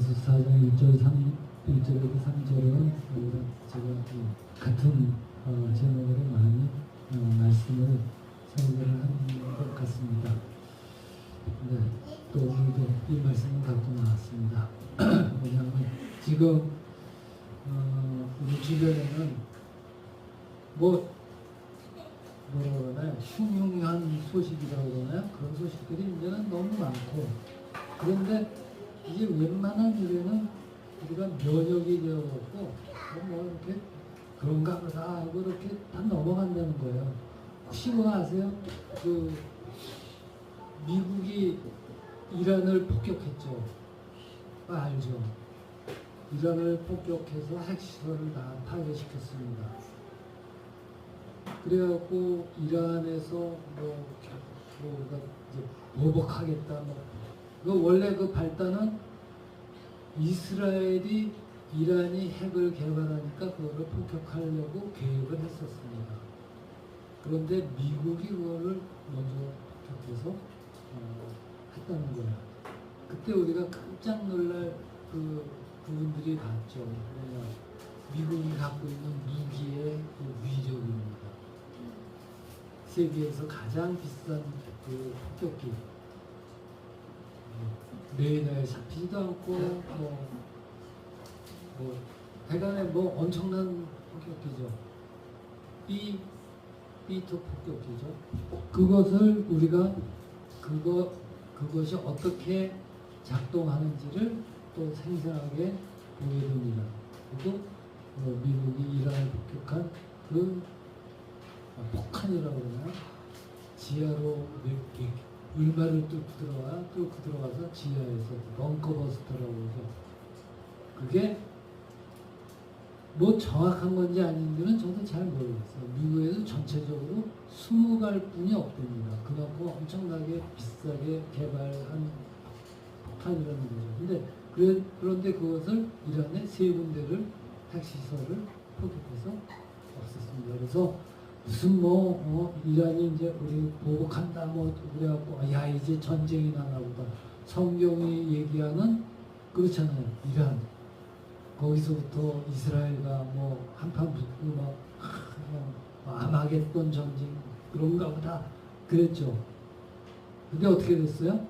에베소서 4장 1절 1절에서 3절은 제가 같은 제목으로 많이 말씀을 설교를 하는 것 같습니다. 네, 또 오늘도 이 말씀을 갖고 나왔습니다. 왜냐하면 지금 우리 주변에는 뭐라 그러나요? 흉흉한 소식이라고 그러나요? 그런 소식들이 이제는 너무 많고, 그런데 이제 웬만한 일에는 우리가 면역이 되어갖고 뭐 이렇게 그런가 보다 하고 이렇게 다 넘어간다는 거예요. 혹시 그거 아세요? 그 미국이 이란을 폭격했죠. 알죠? 이란을 폭격해서 핵시설을 다 파괴시켰습니다. 그래갖고 이란에서 우리가 이제 보복하겠다. 그 원래 그 발단은 이스라엘이 이란이 핵을 개발하니까 그거를 폭격하려고 계획을 했었습니다. 그런데 미국이 그거를 먼저 폭격해서 했다는 거야. 그때 우리가 깜짝 놀랄 그분들이 봤죠. 미국이 갖고 있는 무기의 위력입니다. 세계에서 가장 비싼 그 폭격기. 레이더에 잡히지도 않고 대단히 엄청난 폭격기죠. B2 폭격기죠. 그것을 우리가 그것이 어떻게 작동하는지를 또 생생하게 보게 됩니다. 그리고 미국이 이란을 폭격한 그 폭탄이라고 그러나요? 지하로 울마를 뚫고 들어가서 지하에서 벙커버스터라고 그러죠. 그게 뭐 정확한 건지 아닌지는 저도 잘 모르겠어요. 미국에서 전체적으로 20발뿐이 없답니다. 그만큼 엄청나게 비싸게 개발한 폭탄이라는 거죠. 그런데 그것을 이란의 3군데를 핵시설을 폭격해서 없앴습니다. 그래서 무슨 이란이 이제 우리 보복한다 그래갖고 야 이제 전쟁이 나나 보다. 성경이 얘기하는 그렇잖아요. 이란 거기서부터 이스라엘과 한판 붙고 아마겟돈 전쟁 그런가 보다 그랬죠. 근데 어떻게 됐어요?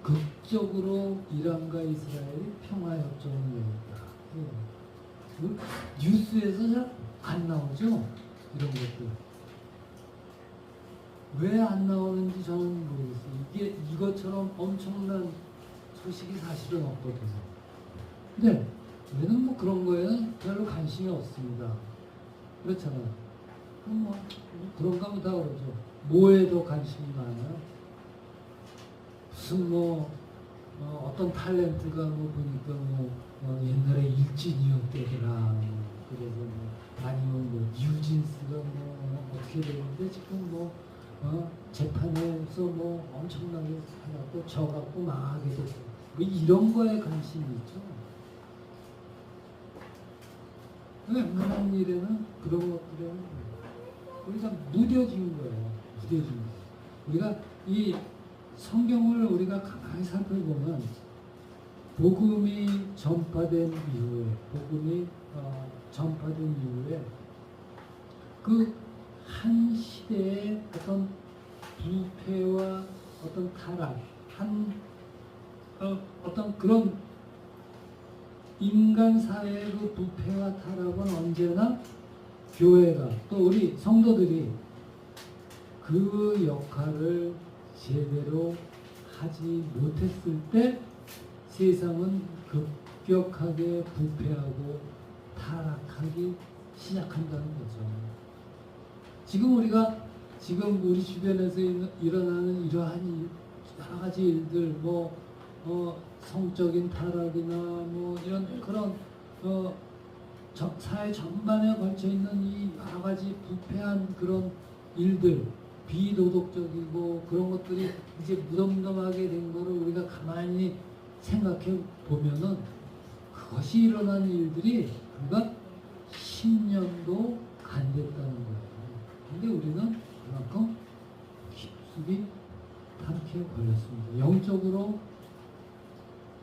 극적으로 이란과 이스라엘이 평화협정을 맺었다. 뉴스에서 잘 안 나오죠? 이런 것들. 왜 안 나오는지 저는 모르겠어요. 이것처럼 엄청난 소식이 사실은 없거든요. 근데 우리는 그런 거에는 별로 관심이 없습니다. 그렇잖아요. 그런가 보다 그러죠. 뭐에 더 관심이 많아요? 무슨 어떤 탤런트가 보니까 옛날에 일진이었 때더라. 그래서 아니면 뉴진스가 어떻게 되는데 지금 재판에서 엄청나게 해갖고 져갖고 망하게 되고 이런 거에 관심이 있죠. 웬만한 일에는 그런 것들에는 우리가 무뎌진 거예요. 무뎌진 거. 우리가 이 성경을 우리가 가만히 살펴보면 복음이 전파된 이후에 그 한 시대의 어떤 부패와 어떤 타락, 어떤 그런 인간 사회의 그 부패와 타락은 언제나 교회가 또 우리 성도들이 그 역할을 제대로 하지 못했을 때 세상은 급격하게 부패하고 타락하기 시작한다는 거죠. 지금 우리 주변에서 일어나는 이러한 여러 가지 일들, 성적인 타락이나 이런 그런 사회 전반에 걸쳐 있는 이 여러 가지 부패한 그런 일들, 비도덕적이고 그런 것들이 이제 무덤덤하게 된 거를 우리가 가만히 생각해 보면은 그것이 일어난 일들이 불과 10년도 안 됐다는 거예요. 근데 우리는 그만큼 깊숙이 타락해 버렸습니다. 영적으로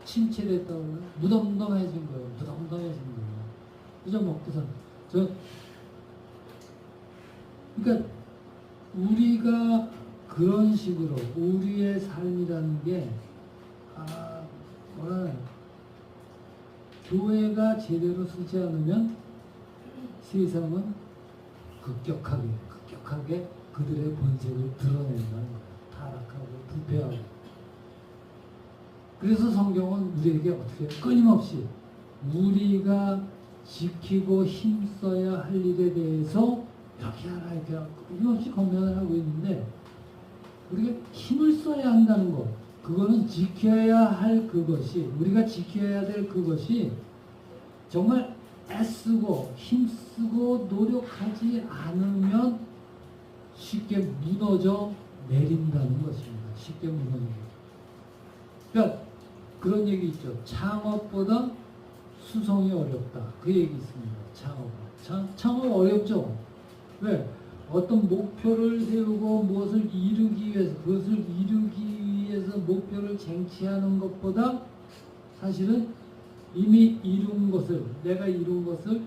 침체됐다고 그러나 무덤덤해진 거예요. 무덤덤해진 거예요. 그죠? 먹고서 그러니까 우리가 그런 식으로 우리의 삶이라는 게 뭐라 교회가 제대로 쓰지 않으면 세상은 급격하게 그들의 본색을 드러낸다는 거예요. 타락하고 부패하고. 그래서 성경은 우리에게 어떻게 끊임없이 우리가 지키고 힘써야 할 일에 대해서 이렇게 하라 이렇게 끊임없이 권면을 하고 있는데, 우리가 힘을 써야 한다는 것, 그거는 지켜야 할 그것이, 우리가 지켜야 될 그것이 정말 애쓰고 힘쓰고 노력하지 않으면 쉽게 무너져 내린다는 것입니다. 쉽게 무너져. 그러니까 그런 얘기 있죠. 창업보다 수성이 어렵다. 그 얘기 있습니다. 창업 어렵죠. 왜? 어떤 목표를 세우고 무엇을 이루기 위해서, 그것을 이루기 위해서 목표를 쟁취하는 것보다 사실은 이미 이룬 것을, 내가 이룬 것을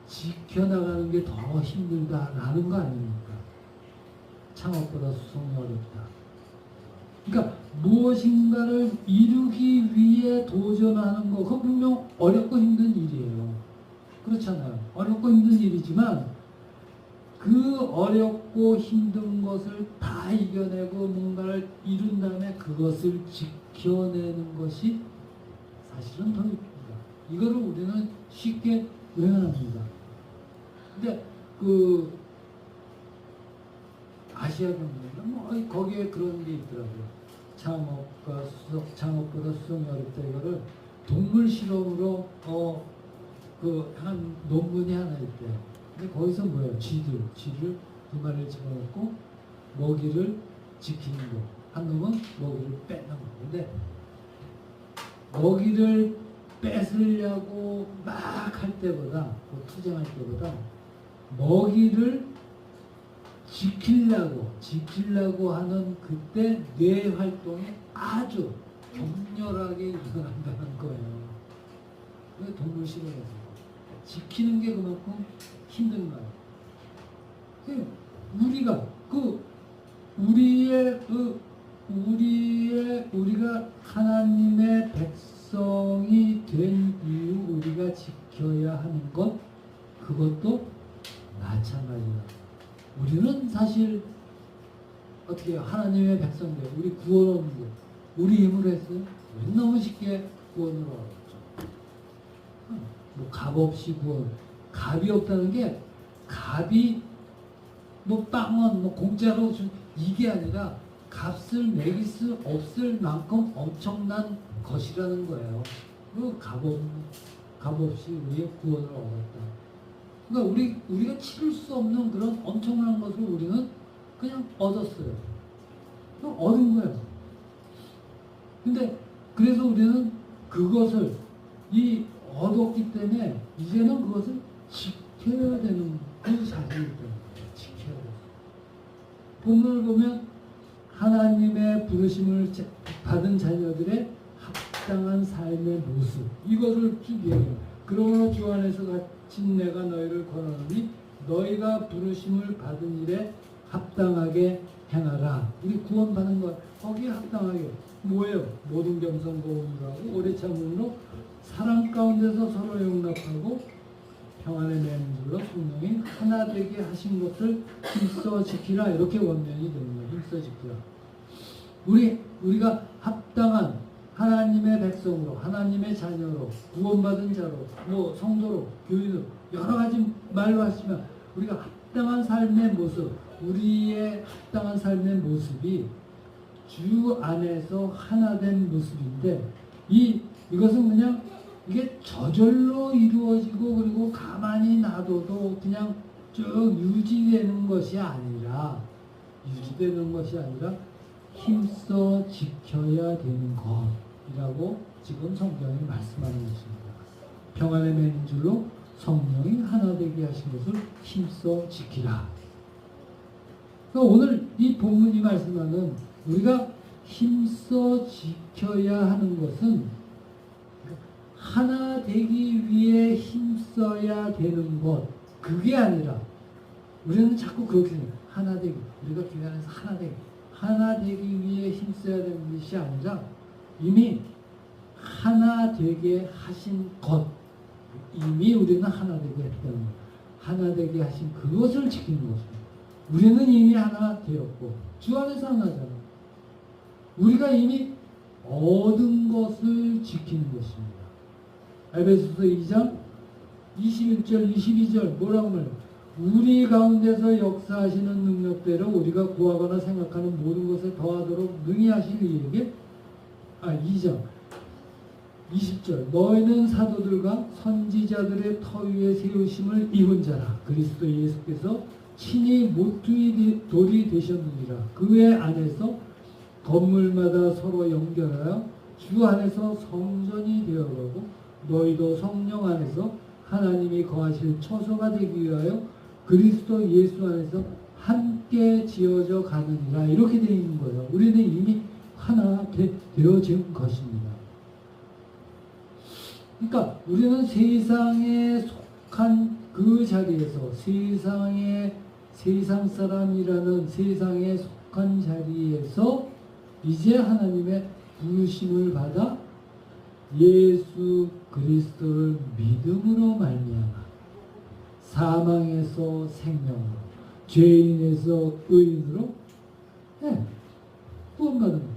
지켜나가는 게 더 힘들다라는 거 아닙니까? 창업보다 수성이 어렵다. 그러니까 무엇인가를 이루기 위해 도전하는 거, 그건 분명 어렵고 힘든 일이에요. 그렇잖아요. 어렵고 힘든 일이지만 그 어렵고 힘든 것을 다 이겨내고 뭔가를 이룬 다음에 그것을 지켜내는 것이 사실은 더 이쁩니다. 이거를 우리는 쉽게 외면합니다. 근데 그 아시아 경제가 뭐 거기에 그런 게 있더라고요. 창업보다 수성이 어렵다. 이거를 동물 실험으로 한 논문이 하나 있대요. 근데 거기서 뭐예요? 쥐를 두 마리를 집어넣고 먹이를 지키는 거. 한 놈은 먹이를 뺏는 거. 근데 먹이를 뺏으려고 막 할 때보다, 투쟁할 때보다 먹이를 지키려고 하는 그때 뇌 활동이 아주 격렬하게 일어난다는 거예요. 왜? 동물 실험에서 지키는 게 그만큼 힘든 거예요. 우리가 우리가 하나님의 백성이 된 이유, 우리가 지켜야 하는 것, 그것도 마찬가지다. 우리는 사실 어떻게 해요? 하나님의 백성들, 우리 구원 얻는 거, 우리 힘으로 했어요? 우리는 너무 쉽게 구원을 얻었죠. 뭐 값 없이 구원, 값이 없다는 게, 값이 뭐 빵원, 뭐 공짜로 준 이게 아니라 값을 매길 수 없을 만큼 엄청난 것이라는 거예요. 그 값 없이 우리의 구원을 얻었다. 그러니까 우리가 치를 수 없는 그런 엄청난 것을 우리는 그냥 얻었어요. 얻은 거예요. 근데 그래서 우리는 그것을 얻었기 때문에 이제는 그것을 지켜야 되는 그 자질이 있다. 지켜야 돼요. 본문을 보면 하나님의 부르심을 받은 자녀들의 합당한 삶의 모습, 이것을 쭉 얘기해요. 그러므로 주 안에서 갇힌 내가 너희를 권하노니 너희가 부르심을 받은 일에 합당하게 행하라. 우리 구원받은 것, 거기에 합당하게 뭐예요? 모든 겸손 고운으로 하고 오래 참음으로 사랑 가운데서 서로 용납하고 평안의 맹줄로 성령이 하나 되게 하신 것을 힘써 지키라. 이렇게 원면이 되는 거예요. 힘써 지키라. 우리가 합당한 하나님의 백성으로, 하나님의 자녀로, 구원받은 자로, 뭐 성도로, 교인으로 여러 가지 말로 하시면 우리가 합당한 삶의 모습, 우리의 합당한 삶의 모습이 주 안에서 하나 된 모습인데, 이것은 그냥 이게 저절로 이루어지고 그리고 가만히 놔둬도 그냥 쭉 유지되는 것이 아니라 힘써 지켜야 되는 것이라고 지금 성경이 말씀하는 것입니다. 평안의 맹줄로 성령이 하나 되게 하신 것을 힘써 지키라. 그러니까 오늘 이 본문이 말씀하는 우리가 힘써 지켜야 하는 것은 하나 되기 위해 힘써야 되는 것, 그게 아니라 우리는 자꾸 그렇게 생각해요. 하나 되기, 우리가 교회 안에서 하나 되기 위해 힘써야 되는 것이 아니라 이미 하나 되게 하신 것, 이미 우리는 하나 되게 했다는 것, 하나 되게 하신 그것을 지키는 것입니다. 우리는 이미 하나 되었고 주 안에서 하나잖아. 우리가 이미 얻은 것을 지키는 것입니다. 에베소서 2장 21절 22절 뭐라고 말해요? 우리 가운데서 역사하시는 능력대로 우리가 구하거나 생각하는 모든 것을 더하도록 능히 하실 이에게 2장 20절 너희는 사도들과 선지자들의 터 위에 세우심을 입은 자라. 그리스도 예수께서 친히 모퉁이 돌이 되셨느니라. 그의 안에서 건물마다 서로 연결하여 주 안에서 성전이 되어가고 너희도 성령 안에서 하나님이 거하실 처소가 되기 위하여 그리스도 예수 안에서 함께 지어져 가느니라. 이렇게 되어 있는 거예요. 우리는 이미 하나 되어진 것입니다. 그러니까 우리는 세상에 속한 그 자리에서 세상 사람이라는 세상에 속한 자리에서 이제 하나님의 부르심을 받아 예수 그리스도를 믿음으로 말미암아 사망에서 생명으로 죄인에서 의인으로 구원받은 거예요.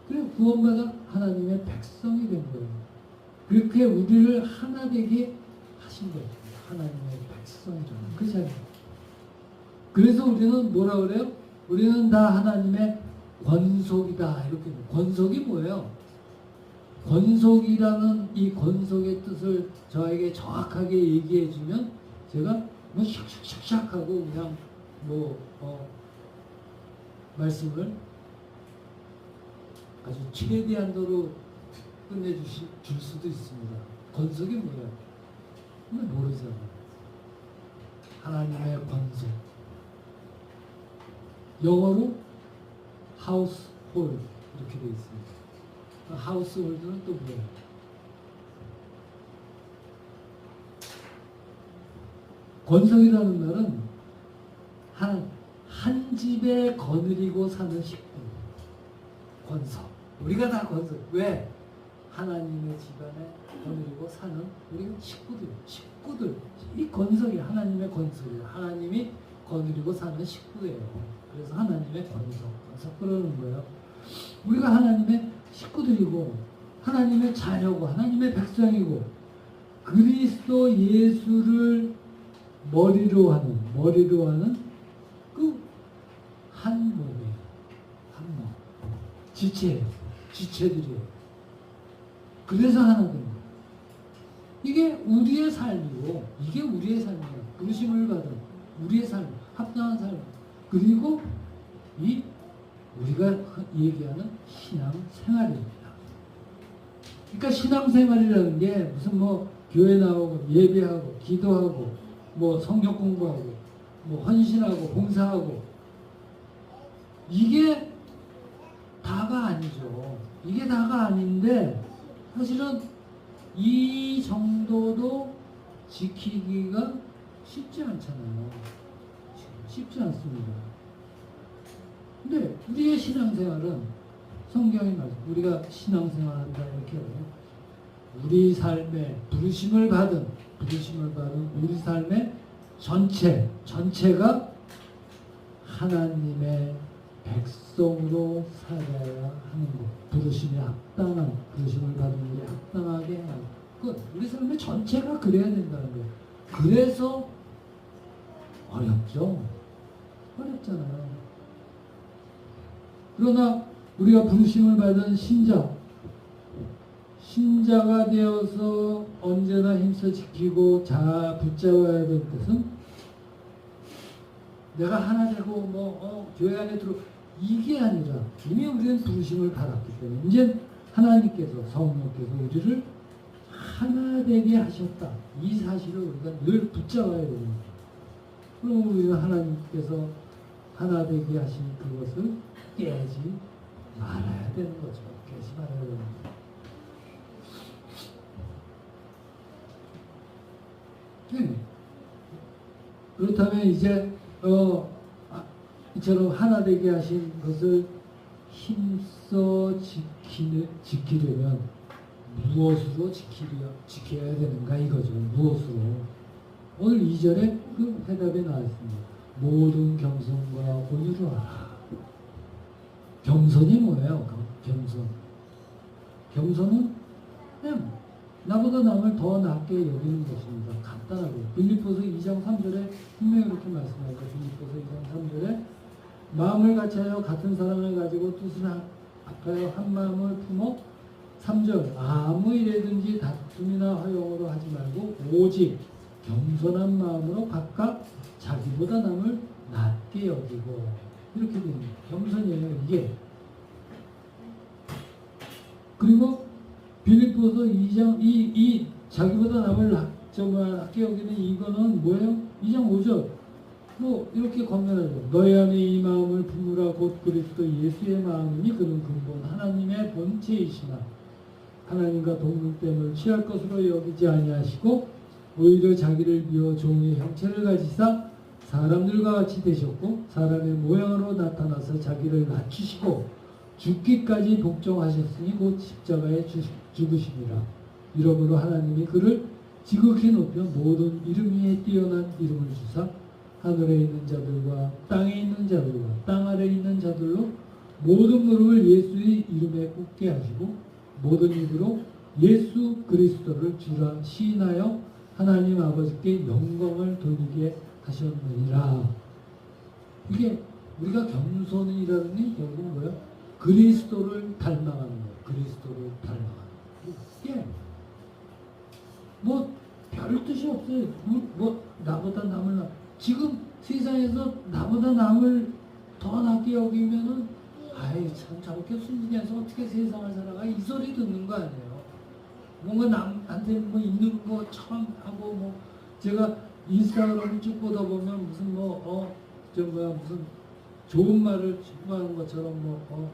그래 구원받아 하나님의 백성이 된 거예요. 그렇게 우리를 하나 되게 하신 거예요. 하나님의 백성이라는 그 자리. 그래서 우리는 뭐라 그래요? 우리는 다 하나님의 권속이다. 이렇게. 권속이 뭐예요? 권속이라는 이 권속의 뜻을 저에게 정확하게 얘기해 주면 제가 뭐 샥샥샥샥 하고 그냥 말씀을 아주 최대한도로 줄 수도 있습니다. 권속이 뭐예요? 모르잖아요. 하나님의 권속. 영어로 하우스 홀 이렇게 되어 있습니다. 하우스 홀드는 또 뭐예요? 권속이라는 말은 한 집에 거느리고 사는 식구. 권속. 우리가 다 권속. 왜? 하나님의 집안에 거느리고 사는 우리 식구들. 이 권속이 하나님의 권속이에요. 하나님이 거느리고 사는 식구예요. 그래서 하나님의 권속 그러는 거예요. 우리가 하나님의 식구들이고 하나님의 자녀고 하나님의 백성이고 그리스도 예수를 머리로 하는 그 한 몸이에요. 한 몸. 지체들이에요. 그래서 하나 된 거예요. 이게 우리의 삶이고 이게 우리의 삶이에요. 부르심을 받은 우리의 삶, 합당한 삶. 그리고 이 우리가 얘기하는 신앙생활입니다. 그러니까 신앙생활이라는 게 무슨 교회 나오고 예배하고 기도하고 성경 공부하고 헌신하고 봉사하고 이게 다가 아니죠. 이게 다가 아닌데 사실은 이 정도도 지키기가 쉽지 않잖아요. 쉽지 않습니다. 근데 우리의 신앙생활은 성경이 말씀, 우리가 신앙생활한다 이렇게 해요. 우리 삶의 부르심을 받은 우리 삶의 전체가 하나님의 백성으로 살아야 하는 것. 부르심을 받은 우리 합당하게 해야 하는 것. 우리 삶의 전체가 그래야 된다는 거예요. 그래서 어렵잖아요. 그러나 우리가 부르심을 받은 신자가 되어서 언제나 힘써 지키고 붙잡아야 될 것은 내가 하나 되고 교회 안에 이게 아니라 이미 우리는 부르심을 받았기 때문에 이제 하나님께서 성령께서 우리를 하나 되게 하셨다. 이 사실을 우리가 늘 붙잡아야 됩니다. 그럼 우리는 하나님께서 하나 되게 하신 그것을 깨지 말아야 되는 거죠. 깨지 말아야 되는 거죠. 네. 그렇다면 이제 이처럼 하나 되게 하신 것을 힘써 지키려면 무엇으로 지켜야 되는가 이거죠. 무엇으로. 오늘 2절에 그 해답이 나왔습니다. 모든 겸손과 온유를 하라. 겸손이 뭐예요? 겸손. 겸손은 그냥 나보다 남을 더 낮게 여기는 것입니다. 간단하고. 빌립보서 2장 3절에 분명히 그렇게 말씀합니다. 빌립보서 2장 3절에 마음을 같이하여 같은 사랑을 가지고 뜻을 합하여 한 마음을 품어 3절 아무 일에든지 다툼이나 허용으로 하지 말고 오직 겸손한 마음으로 각각 자기보다 남을 낮게 여기고 이렇게 됩니다. 겸손이에요 이게. 그리고 빌립보서 2장 이 자기보다 남을 낮게 여기는 이거는 뭐예요? 2장 5절 뭐 이렇게 권면하죠. 너희 안에 이 마음을 품으라 곧 그리스도 예수의 마음이니 그는 근본 하나님의 본체이시나 하나님과 동등됨을 취할 것으로 여기지 아니하시고 오히려 자기를 비워 종의 형체를 가지사 사람들과 같이 되셨고 사람의 모양으로 나타나서 자기를 낮추시고 죽기까지 복종하셨으니 곧 십자가에 죽으심이라. 이러므로 하나님이 그를 지극히 높여 모든 이름 위에 뛰어난 이름을 주사 하늘에 있는 자들과 땅에 있는 자들과 땅 아래에 있는 자들로 모든 무릎을 예수의 이름에 꿇게 하시고 모든 입으로 예수 그리스도를 주라 시인하여 하나님 아버지께 영광을 돌리게 하셨느니라. 이게 우리가 겸손이라는 게 결국은 뭐예요? 그리스도를 닮아가는 거예요. 그리스도를 닮아가는 거예요. 예. 뭐 별 뜻이 없어요. 뭐 나보다 남을 지금 세상에서 나보다 남을 더 낮게 여기면은 아이 참 저렇게 순진해서 어떻게 세상을 살아가 이 소리 듣는 거 아니에요. 뭔가 남한테 뭐 있는 것처럼 하고 뭐 제가 인스타그램을 쭉 보다 보면 무슨 무슨 좋은 말을 추구하는 것처럼 뭐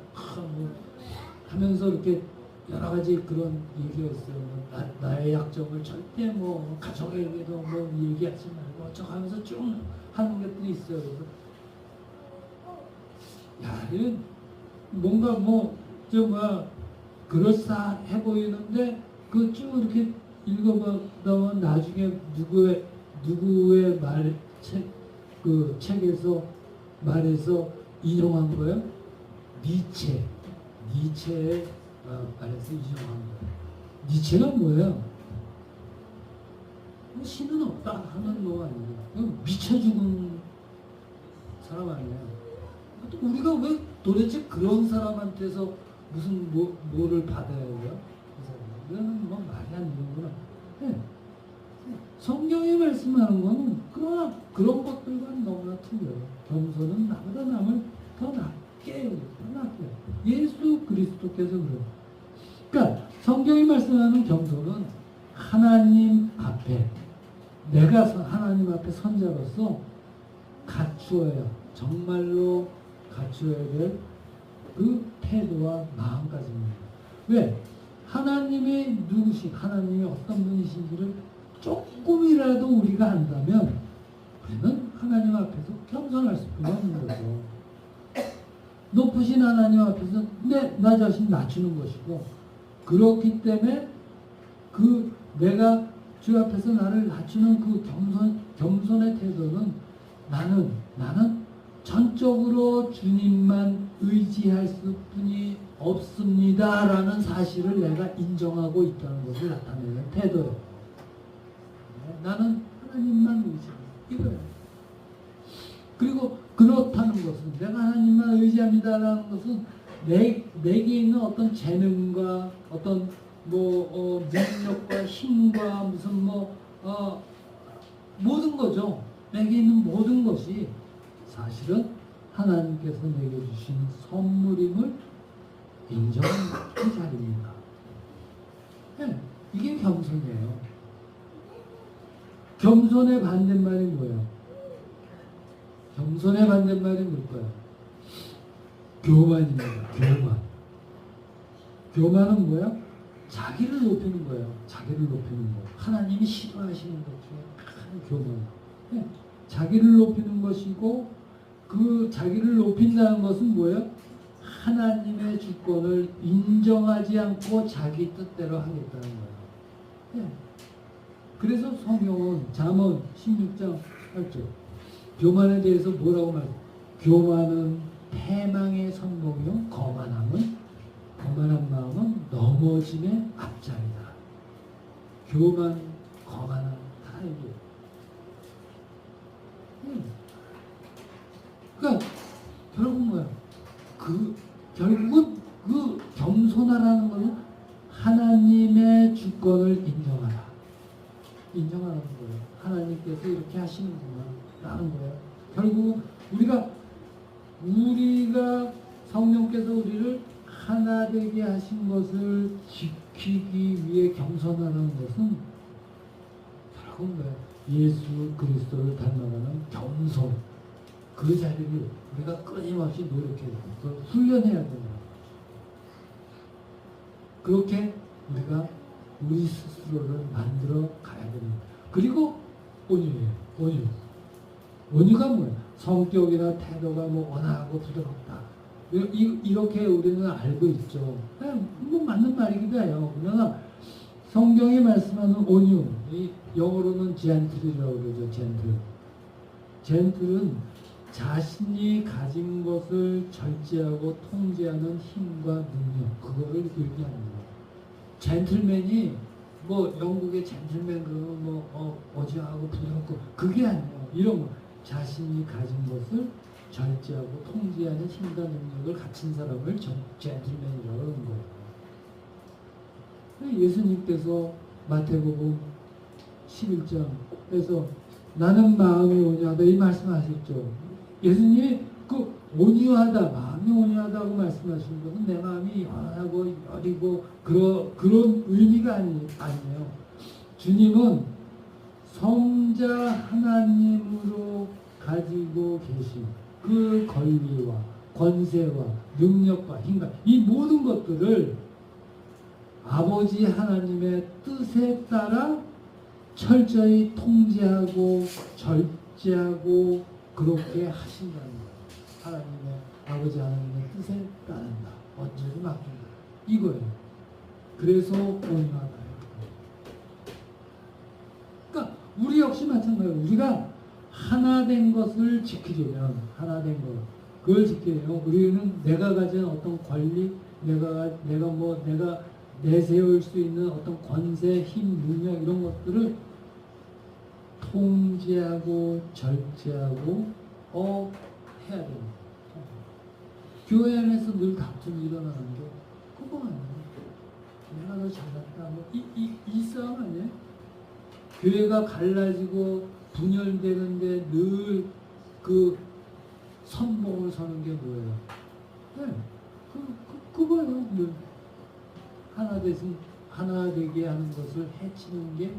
하면서 이렇게 여러 가지 그런 얘기가 있어요. 나의 약점을 절대 뭐 가족에게도 뭐 얘기하지 말고 어쩌고 하면서 쭉 하는 것들이 있어요. 그래서 야, 이건 뭔가 그럴싸해 보이는데 그 쭉 이렇게 읽어보면 나중에 누구의 책에서 말해서 인용한 거예요? 니체의 말해서 인용한 거예요. 니체가 뭐예요? 신은 없다 하는 거 아니에요. 미쳐 죽은 사람 아니에요. 우리가 왜 도대체 그런 사람한테서 무슨 뭐를 받아야 돼요? 이거는 뭐 말이 안 되는구나. 네. 성경이 말씀하는 거는 그러나 그런 것들과는 너무나 틀려요. 겸손은 나보다 남을 더 낮게 여기고 예수 그리스도께서 그래요. 그러니까 성경이 말씀하는 겸손은 하나님 앞에 내가 하나님 앞에 선자로서 갖추어야 정말로 갖추어야 될 그 태도와 마음가짐입니다. 왜? 하나님이 하나님이 어떤 분이신지를 조금이라도 우리가 안다면 우리는 하나님 앞에서 겸손할 수밖에 없는 거죠. 높으신 하나님 앞에서 나 자신 낮추는 것이고 그렇기 때문에 내가 주 앞에서 나를 낮추는 그 겸손의 태도는 나는 전적으로 주님만 의지할 수뿐이 없습니다라는 사실을 내가 인정하고 있다는 것을 나타내는 태도예요. 나는 하나님만 의지합니다. 이거예요. 그리고 그렇다는 것은 내가 하나님만 의지합니다라는 것은 내게 있는 어떤 재능과 어떤 능력과 힘과 무슨 모든 거죠. 내게 있는 모든 것이 사실은 하나님께서 내게 주신 선물임을 인정하는 그 자리입니다. 네, 이게 겸손이에요. 겸손의 반대말이 뭐예요? 겸손의 반대말이 뭘까요? 교만입니다. 교만은 뭐야? 자기를 높이는 거예요. 자기를 높이는 거. 하나님이 싫어하시는 것 중에 교만. 예. 자기를 높이는 것이고 그 자기를 높인다는 것은 뭐예요? 하나님의 주권을 인정하지 않고 자기 뜻대로 하겠다는 거예요. 예. 그래서 성경은 잠언 16장 8절 교만에 대해서 뭐라고 말해요? 교만은 패망의 선봉이요 거만한 마음은 넘어짐의 앞자리다. 교만, 거만한 다 얘기해요. 그러니까 결국 뭐야? 결국은 그 겸손하라는 것은 하나님의 주권을 인정하는 거예요. 하나님께서 이렇게 하시는구나 라는 거예요. 결국 우리가 성령께서 우리를 하나 되게 하신 것을 지키기 위해 겸손하는 것은 결국 뭐예요? 예수 그리스도를 닮아가는 겸손. 그 자리를 우리가 끊임없이 노력해야 되고 그걸 훈련해야 됩니다. 그렇게 우리가 우리 스스로를 만들어 가야 됩니다. 그리고 온유예요. 온유가 뭐예요? 성격이나 태도가 뭐 온화하고 부드럽다. 이렇게 우리는 알고 있죠. 뭐 맞는 말이기도 해요. 그러나 성경이 말씀하는 온유, 영어로는 젠틀이라고 그러죠. 젠틀은 자신이 가진 것을 절제하고 통제하는 힘과 능력, 그거를 얘기하는 거예요. 젠틀맨이 뭐 영국의 젠틀맨 그러면 뭐 어지하고 부드럽고 그게 아니에요. 이런 거 자신이 가진 것을 절제하고 통제하는 힘과 능력을 갖춘 사람을 젠틀맨이라고 하는 거예요. 예수님께서 마태복음 11장에서 나는 마음이 온유하다 이 말씀하셨죠. 예수님이 그 온유하다, 마음이 온유하다고 말씀하시는 것은 내 마음이 연하고 여리고 그런 의미가 아니에요. 주님은 성자 하나님으로 가지고 계신 그 권리와 권세와 능력과 힘과 이 모든 것들을 아버지 하나님의 뜻에 따라 철저히 통제하고 절제하고 그렇게 하신다는 거예요. 하나님의 아버지 하나님의 뜻에 따른다. 언제든 맡긴다. 이거예요. 그래서 온유하다. 그러니까 우리 역시 마찬가지예요. 우리가 하나 된 것을 지키려면 그걸 지키려면 우리는 내가 가진 어떤 권리, 내가 내세울 수 있는 어떤 권세, 힘, 능력 이런 것들을 통제하고 절제하고 해야 됩니다. 교회 안에서 늘 다툼이 일어나는 게 그거 아니에요. 내가 더 잘났다. 이 싸움 아니에요? 교회가 갈라지고 분열되는데 늘 그 선봉을 서는 게 뭐예요? 네, 그거예요. 늘 하나 되게 하는 것을 해치는 게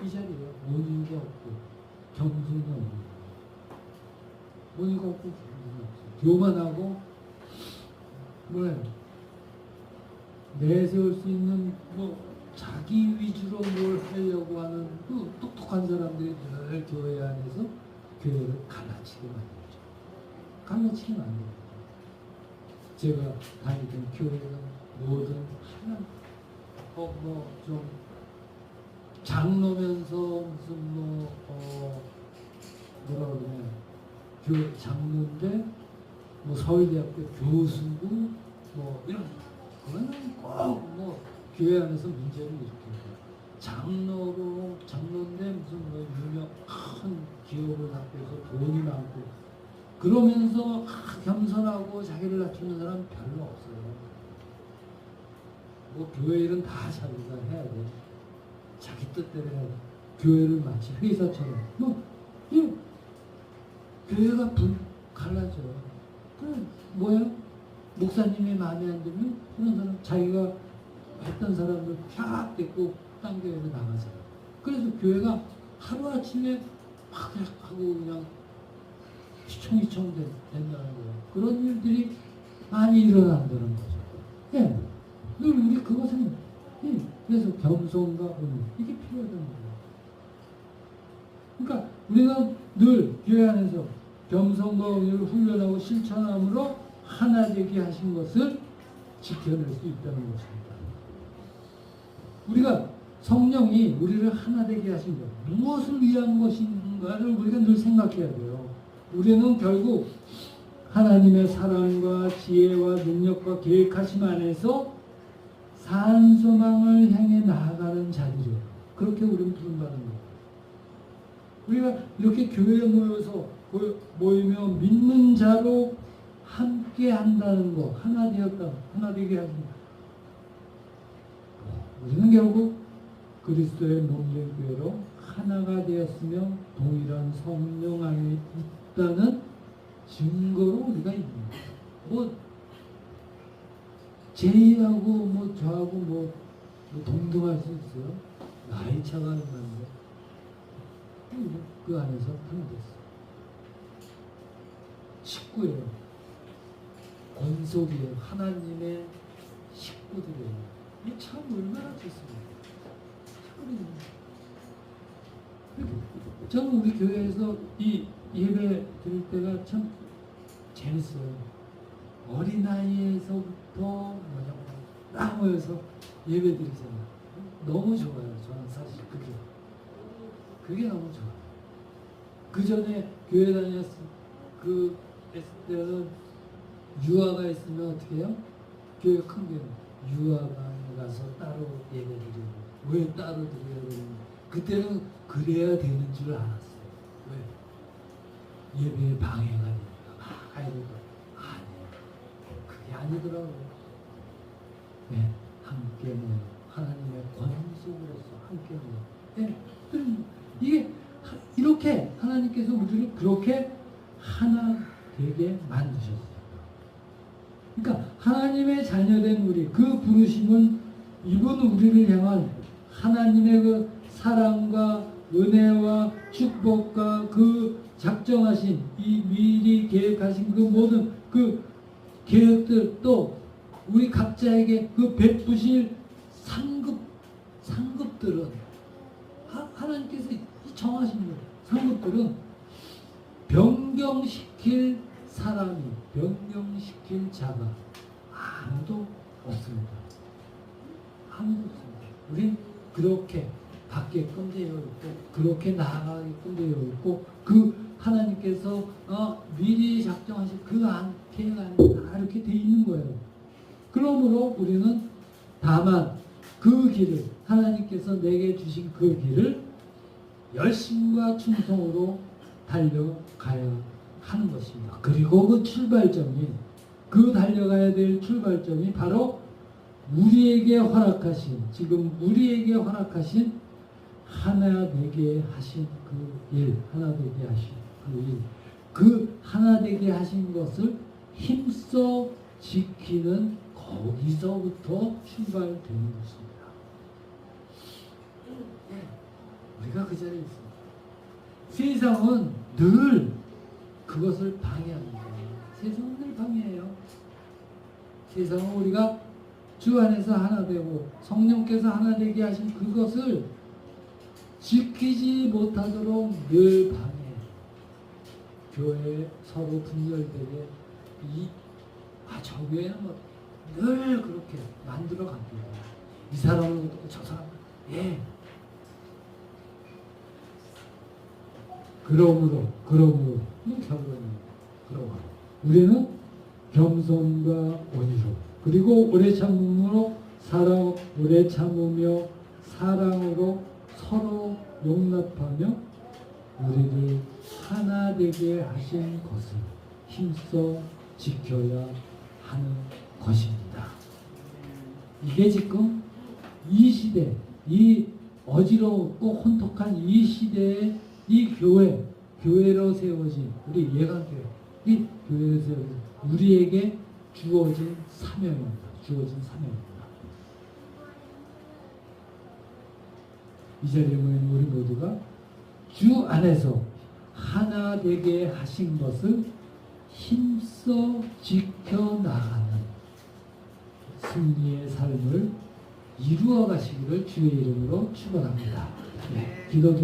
이 자리예요. 온유가 없고 겸손이 없고 온유가 없고 겸손이 없어. 교만하고 뭐예요? 내세울 수 있는 자기 위주로 뭘 하려고 하는 그 똑똑한 사람들이 늘 교회 안에서 교회를 갈라치게 만들죠. 제가 다니던 교회는 모든 하나 좀 장로면서 무슨 뭐라 그러냐 장로인데 서울대학교 교수고 이런 그거는 꼭 교회 안에서 문제를 일으킵니다. 장로인데 무슨 유명 큰 기업을 갖고 해서 돈이 많고 그러면서 겸손하고 자기를 낮추는 사람 별로 없어요. 교회 일은 다 자기가 해야 돼. 자기 뜻대로 해야 돼. 교회를 마치 회사처럼. 교회가 갈라져요. 뭐야? 목사님이 마음에 안 들면 그런 사람 자기가 했던 사람들 쫙 데리고 딴 교회로 나가잖아. 그래서 교회가 하루아침에 막 하고 그냥 휘청휘청 된다는 거예요. 그런 일들이 많이 일어난다는 거죠. 예. 늘 우리 그것은 그래서 겸손과 온유 이게 필요하다는 거예요. 그러니까 우리는 늘 교회 안에서 겸손과 온유를 훈련하고 실천함으로 하나 되게 하신 것을 지켜낼 수 있다는 것입니다. 우리가 성령이 우리를 하나 되게 하신 것, 무엇을 위한 것인가를 우리가 늘 생각해야 돼요. 우리는 결국 하나님의 사랑과 지혜와 능력과 계획하심 안에서 산소망을 향해 나아가는 자들이에요. 그렇게 우리는 부름받은 거예요. 우리가 이렇게 교회에 모이면 믿는 자로 함께 한다는 거, 하나 되었다, 하나 되게 하신 거. 우리는 결국 그리스도의 몸된 교회로 하나가 되었으며 동일한 성령 안에 있다는 증거로 우리가 있는 거예요. 뭐 제이하고 뭐 저하고 뭐 동등할 수 있어요? 나이 차가 얼마인데 그 안에서 분됐어요. 식구예요. 권속이에요. 하나님의 식구들이에요. 이게 참 얼마나 좋습니까? 저는 우리 교회에서 이 예배 드릴 때가 참 재밌어요. 어린아이에서부터 딱 모여서 예배 드리잖아요. 너무 좋아요. 저는 사실 그게 너무 좋아요. 그 전에 교회 다녔을 때는 유아가 있으면 어떻게 해요? 교회 큰 교회 유아방에 가서 따로 예배 드리고. 왜 따로 드려야 되는? 그때는 그래야 되는 줄 알았어요. 왜? 예배에 방해가 되니까 가야 되니까. 아니에요. 그게 아니더라고요. 네, 함께 모여 하나님의 권속으로서 함께 모여. 네, 이게 이렇게 하나님께서 우리를 그렇게 하나 되게 만드셨어요. 그러니까 하나님의 자녀된 우리, 그 부르심은 이분 우리를 향한 하나님의 그 사랑과 은혜와 축복과 그 작정하신 이 미리 계획하신 그 모든 그 계획들, 또 우리 각자에게 그 베푸실 상급들은 하나님께서 정하신 거예요. 상급들은 변경시킬 사람이, 변경시킬 자가 아무도 없습니다. 아무도 없습니다. 우린 그렇게 받게끔 되어 있고, 그렇게 나아가게끔 되어 있고, 그 하나님께서 미리 작정하신 그 계획 안에 다 이렇게 되어 있는 거예요. 그러므로 우리는 다만 그 길을, 하나님께서 내게 주신 그 길을 열심과 충성으로 달려가야 하는 것입니다. 그리고 그 출발점이, 그 달려가야 될 출발점이 바로 우리에게 허락하신, 지금 우리에게 허락하신 하나 되게 하신 그 일, 하나 되게 하신 그 일, 그 하나 되게 하신 것을 힘써 지키는 거기서부터 출발되는 것입니다. 우리가 그 자리에 있습니다. 세상은 늘 그것을 방해합니다. 세상은 늘 방해해요. 세상은 우리가 주 안에서 하나 되고 성령께서 하나 되게 하신 그것을 지키지 못하도록 늘 방해해요. 교회 서로 분열되게 저 교회는 늘 그렇게 만들어 갑니다. 이 사람은 어떻고 저 사람은 그러므로 결론입니다. 그러므로 우리는 겸손과 온유로, 그리고 오래 참음으로 오래 참으며 사랑으로 서로 용납하며 우리를 하나 되게 하신 것을 힘써 지켜야 하는 것입니다. 이게 지금 이 시대, 이 어지럽고 혼탁한 이 시대에 이 교회로 세워진 우리 예강교회, 이 교회로 세워진 우리에게 주어진 사명입니다. 이 자리에 모인 우리 모두가 주 안에서 하나 되게 하신 것을 힘써 지켜나가는 승리의 삶을 이루어 가시기를 주의 이름으로 축원합니다. 기도드립니다.